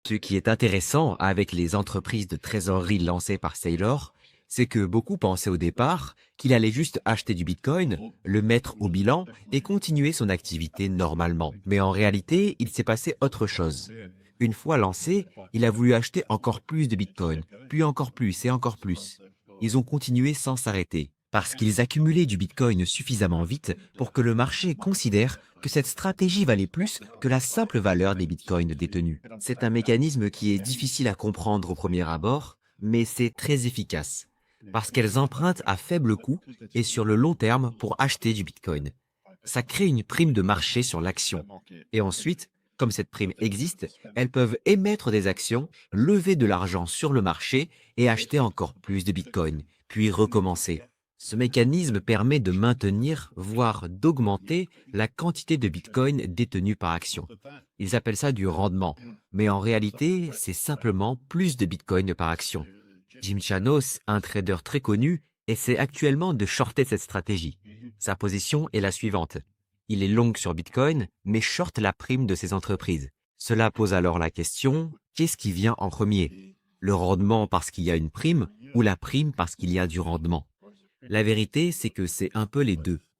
Ce qui est intéressant avec les entreprises de trésorerie lancées par Saylor, c'est que beaucoup pensaient au départ qu'il allait juste acheter du Bitcoin, le mettre au bilan et continuer son activité normalement. Mais en réalité, il s'est passé autre chose. Une fois lancé, il a voulu acheter encore plus de Bitcoin, puis encore plus et encore plus. Ils ont continué sans s'arrêter, parce qu'ils accumulaient du Bitcoin suffisamment vite pour que le marché considère que cette stratégie valait plus que la simple valeur des Bitcoins détenus. C'est un mécanisme qui est difficile à comprendre au premier abord, mais c'est très efficace, parce qu'elles empruntent à faible coût et sur le long terme pour acheter du Bitcoin. Ça crée une prime de marché sur l'action. Et ensuite, comme cette prime existe, elles peuvent émettre des actions, lever de l'argent sur le marché et acheter encore plus de Bitcoin, puis recommencer. Ce mécanisme permet de maintenir, voire d'augmenter la quantité de Bitcoin détenue par action. Ils appellent ça du rendement, mais en réalité, c'est simplement plus de Bitcoin par action. Jim Chanos, un trader très connu, essaie actuellement de shorter cette stratégie. Sa position est la suivante. Il est long sur Bitcoin, mais short la prime de ses entreprises. Cela pose alors la question, qu'est-ce qui vient en premier? Le rendement parce qu'il y a une prime ou la prime parce qu'il y a du rendement? La vérité, c'est que c'est un peu les deux.